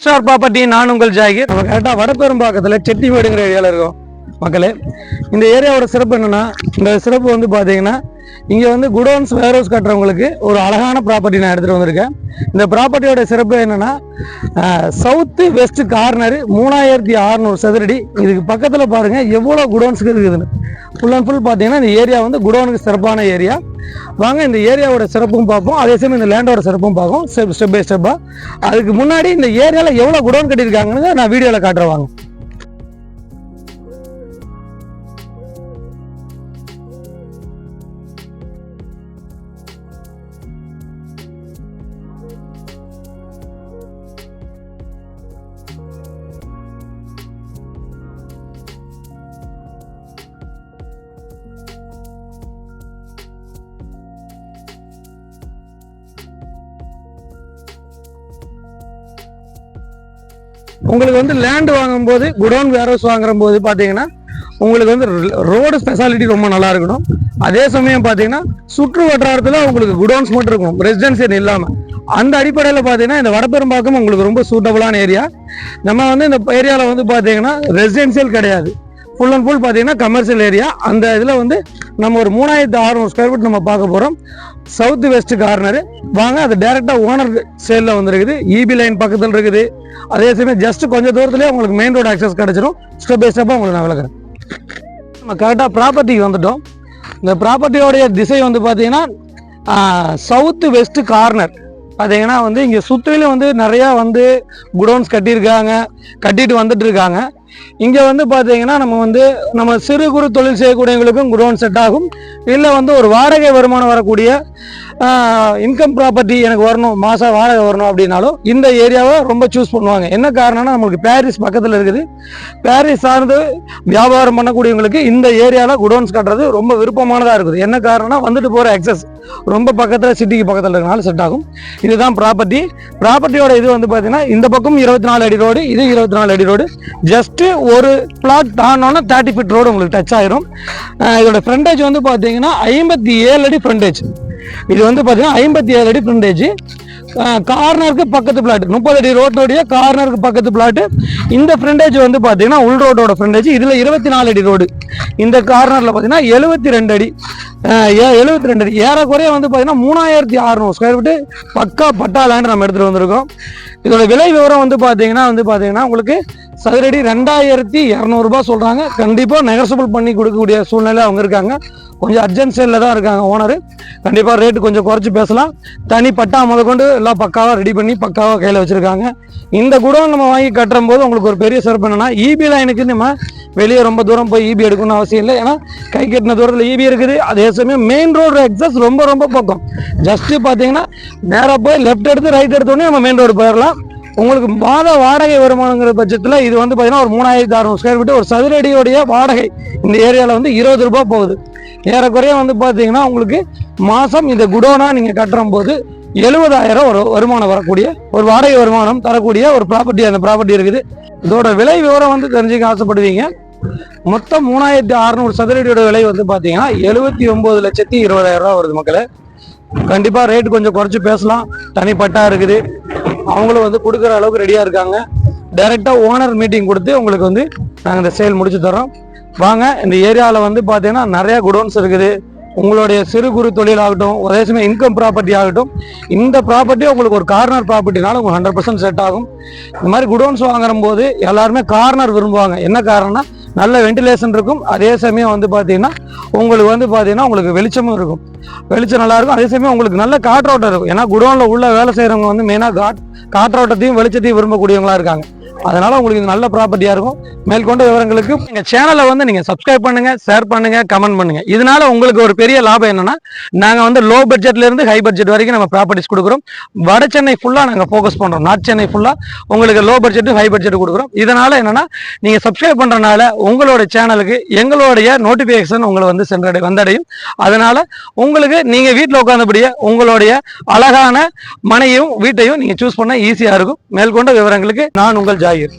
Star property. நான் உங்கள் ஜாகிர். நம்ம கரெக்டாக வடபெரும்பாக்கத்தில் செட்டிமேடுங்கிற ஏரியாவில் இருக்கோம் மக்களே. இந்த ஏரியாவோட சிறப்பு என்னன்னா, இந்த சிறப்பு வந்து பார்த்தீங்கன்னா இங்கே வந்து குடோன்ஸ் வேர்ஹவுஸ் கட்டுறவங்களுக்கு ஒரு அழகான ப்ராப்பர்ட்டி நான் எடுத்துகிட்டு வந்திருக்கேன். இந்த ப்ராப்பர்ட்டியோட சிறப்பு என்னென்னா, சவுத்து வெஸ்ட் கார்னர் 3600 சதுரடி. இதுக்கு பக்கத்தில் பாருங்கள் எவ்வளோ குடோன்ஸுக்கு இருக்குதுன்னு. ஃபுல் அண்ட் ஃபுல் பார்த்தீங்கன்னா இந்த ஏரியா வந்து குடோனுக்கு சிறப்பான ஏரியா. வாங்க இந்த ஏரியாவோட சிறப்பும் பார்ப்போம், அதே சமயம் இந்த லேண்டோட சிறப்பும் பார்ப்போம் ஸ்டெப் பை ஸ்டெப்பாக. அதுக்கு முன்னாடி இந்த ஏரியாவில் எவ்வளோ குடோன் கட்டியிருக்காங்கன்னு நான் வீடியோவில் காட்டுறேன் வாங்க. உங்களுக்கு வந்து லேண்ட் வாங்கும்போது குடோன் வேர்ஹவுஸ் வாங்குற போது பார்த்தீங்கன்னா உங்களுக்கு வந்து ரோடு ஸ்பெஷாலிட்டி ரொம்ப நல்லா இருக்கணும். அதே சமயம் பார்த்தீங்கன்னா சுற்று வட்டாரத்தில் உங்களுக்கு குடோன்ஸ் மட்டும் இருக்கும், ரெசிடென்சியல் இல்லாமல். அந்த அடிப்படையில் பார்த்தீங்கன்னா இந்த வடபெரும்பாக்கம் உங்களுக்கு ரொம்ப சூட்டபுளான ஏரியா. நம்ம வந்து இந்த ஏரியாவில் வந்து பார்த்தீங்கன்னா ரெசிடென்சியல் கிடையாது, ஃபுல் அண்ட் ஃபுல் பார்த்தீங்கன்னா கமர்ஷியல் ஏரியா. அந்த இதில் வந்து நம்ம ஒரு 3600 ஸ்கொயர் ஃபீட் நம்ம பார்க்க போகிறோம். South west corner. வாங்க அது டைரெக்டாக ஓனர் சேலில் வந்துருக்குது. இபி லைன் பக்கத்தில் இருக்குது. அதே சமயம் ஜஸ்ட் கொஞ்சம் தூரத்துலேயே உங்களுக்கு மெயின் ரோடு ஆக்சஸ் கிடச்சிடும். ஸ்டெப் பை ஸ்டெப்பாக உங்களுக்கு நான் விளக்குறேன். நம்ம கரெக்டாக ப்ராப்பர்ட்டிக்கு வந்துட்டோம். இந்த ப்ராப்பர்ட்டியோடைய திசை வந்து பார்த்தீங்கன்னா சவுத்து வெஸ்ட் கார்னர். பார்த்தீங்கன்னா வந்து இங்கே சுற்றிலும் வந்து நிறையா வந்து குடோன்ஸ் கட்டிட்டு வந்துட்டு இருக்காங்க. இங்கே வந்து பார்த்தீங்கன்னா நம்ம சிறு குறு தொழில் செய்யக்கூடியவங்களுக்கும் குடோன் செட் ஆகும். இல்லை வந்து ஒரு வாடகை வருமானம் வரக்கூடிய இன்கம் ப்ராப்பர்ட்டி எனக்கு வரணும், மாதம் வாடகை வரணும் அப்படின்னாலும் இந்த ஏரியாவை ரொம்ப சூஸ் பண்ணுவாங்க. என்ன காரணம்னா நம்மளுக்கு பாரிஸ் பக்கத்தில் இருக்குது. பாரிஸ் சார்ந்து வியாபாரம் பண்ணக்கூடியவங்களுக்கு இந்த ஏரியாவில் குடோன்ஸ் கட்டுறது ரொம்ப விருப்பமானதாக இருக்குது. என்ன காரணம்னா வந்துட்டு போகிற எக்ஸஸ் ரொம்ப பக்கத்தில், சிட்டிக்கு பக்கத்தில் இருக்கிறனால செட் ஆகும். இதுதான் ப்ராப்பர்ட்டியோட இது வந்து பார்த்தீங்கன்னா இந்த பக்கம் 24 அடி ரோடு, இது 24 அடி ரோடு. ஜஸ்ட்டு ஒரு பிளாட் தானோன்னா 30 ஃபீட் ரோடு உங்களுக்கு டச் ஆயிரும். இதோட ஃப்ரண்டேஜ் வந்து பார்த்தீங்கன்னா 57 அடி ஃப்ரண்டேஜ். இது வந்து பார்த்தீங்கன்னா 57 அடி ஃப்ரண்டேஜ். கார்னருக்கு பக்கத்து பிளாட் 30 அடி ரோட்டோடைய கார்னருக்கு பக்கத்து பிளாட். இந்த ஃப்ரண்டேஜ் வந்து பார்த்தீங்கன்னா உள் ரோட்டோட ஃப்ரண்டேஜ். இதில் 24 அடி ரோடு. இந்த கார்னரில் பார்த்தீங்கன்னா 72 அடி. ஏறக்குறைய வந்து பார்த்தீங்கன்னா 3600 ஸ்கொயர் ஃபீட்டு பக்கா பட்டா லேண்ட் நம்ம எடுத்துகிட்டு வந்திருக்கோம். இதோட விலை விவரம் வந்து பார்த்தீங்கன்னா உங்களுக்கு சதுரடி 2200 ரூபாய் சொல்கிறாங்க. கண்டிப்பாக நெகசபிள் பண்ணி கொடுக்கக்கூடிய சூழ்நிலை அவங்க இருக்காங்க. கொஞ்சம் அர்ஜென்ட் சேலில் தான் இருக்காங்க ஓனர். கண்டிப்பாக ரேட்டு கொஞ்சம் குறைச்சி பேசலாம். தனி பட்டா முதற்கொண்டு எல்லாம் பக்காவாக ரெடி பண்ணி பக்காவாக கையில் வச்சுருக்காங்க. இந்த குடோன் நம்ம வாங்கி கட்டுறும் போது உங்களுக்கு ஒரு பெரிய சிறப்பு என்னன்னா, இபி லைனுக்கு நம்ம வெளியே ரொம்ப தூரம் போய் இபி எடுக்கணும்னு அவசியம் இல்லை. ஏன்னா கை கட்டின தூரத்தில் இபி இருக்குது. அதே சமயம் மெயின் ரோடு எக்ஸஸ் ரொம்ப பக்கம். ஜஸ்ட்டு பார்த்தீங்கன்னா நேராக போய் லெஃப்ட் எடுத்து ரைட் எடுத்தோடனே நம்ம மெயின் ரோடு போயிடலாம். உங்களுக்கு மாத வாடகை வருமானங்கிற பட்சத்தில் இது வந்து பார்த்தீங்கன்னா ஒரு 3600 ஸ்கொயர் ஃபீட்டு ஒரு சதுரடியோடைய வாடகை இந்த ஏரியாவில் வந்து 20 ரூபாய் போகுது. ஏறக்குறைய வந்து பார்த்தீங்கன்னா உங்களுக்கு மாதம் இந்த குடோனா நீங்கள் கட்டுறும் போது 70,000 ஒரு வருமானம் வரக்கூடிய ஒரு வாடகை வருமானம் தரக்கூடிய ஒரு ப்ராப்பர்ட்டி அந்த ப்ராப்பர்ட்டி இருக்குது. இதோட விலை விவரம் வந்து தெரிஞ்சுக்க ஆசைப்படுவீங்க. மொத்தம் 3600 சதுரடியோட விலை வந்து பார்த்தீங்கன்னா 79,20,000 ரூபா வருது மக்களே. கண்டிப்பாக ரேட்டு கொஞ்சம் குறைச்சி பேசலாம். தனிப்பட்டா இருக்குது, அவங்களும் வந்து கொடுக்குற அளவுக்கு ரெடியாக இருக்காங்க. டைரெக்டாக ஓனர் மீட்டிங் கொடுத்து உங்களுக்கு வந்து நாங்கள் இந்த சேல் முடிச்சு தரோம். வாங்க இந்த ஏரியாவில் வந்து பார்த்தீங்கன்னா நிறையா குடோன்ஸ் இருக்குது. உங்களுடைய சிறு குறு தொழில் ஆகட்டும், அதே சமயம் இன்கம் ப்ராப்பர்ட்டி ஆகட்டும், இந்த ப்ராப்பர்ட்டி உங்களுக்கு ஒரு கார்னர் ப்ராப்பர்ட்டினால உங்களுக்கு 100% செட் ஆகும். இந்த மாதிரி குடோன்ஸ் வாங்குற போது எல்லாருமே கார்னர் விரும்புவாங்க. என்ன காரணம்னா நல்ல வென்டிலேஷன் இருக்கும். அதே சமயம் வந்து பார்த்தீங்கன்னா உங்களுக்கு வெளிச்சமும் இருக்கும், வெளிச்சம் நல்லா இருக்கும். அதே சமயம் உங்களுக்கு நல்ல காற்றோட்டம் இருக்கும். ஏன்னா குடோனில் உள்ள வேலை செய்கிறவங்க வந்து மெயினாக காற்றோட்டத்தையும் வெளிச்சத்தையும் விரும்பக்கூடியவங்களா இருக்காங்க. அதனால உங்களுக்கு இது நல்ல ப்ராப்பர்ட்டியா இருக்கும். மேற்கொண்ட விவரங்களுக்கு எங்க சேனலை வந்து நீங்க சப்ஸ்கிரைப் பண்ணுங்க, ஷேர் பண்ணுங்க, கமெண்ட் பண்ணுங்க. இதனால உங்களுக்கு ஒரு பெரிய லாபம் என்னன்னா, நாங்க வந்து லோ பட்ஜெட்ல இருந்து ஹை பட்ஜெட் வரைக்கும் நம்ம ப்ராப்பர்ட்டிஸ் கொடுக்குறோம். வட சென்னை ஃபுல்லா நாங்க ஃபோக்கஸ் பண்றோம். நார்த் சென்னை ஃபுல்லா உங்களுக்கு லோ பட்ஜெட் ஹை பட்ஜெட் கொடுக்குறோம். இதனால என்னன்னா, நீங்க சப்ஸ்கிரைப் பண்றதுனால உங்களோட சேனலுக்கு எங்களுடைய நோட்டிபிகேஷன் உங்களை வந்து வந்தடையும். அதனால உங்களுக்கு நீங்க வீட்டில் உட்கார்ந்தபடியே உங்களுடைய அழகான மனையும் வீட்டையும் நீங்க சூஸ் பண்ண ஈஸியா இருக்கும். மேற்கொண்ட விவரங்களுக்கு நான் உங்கள் ஜாகிர்.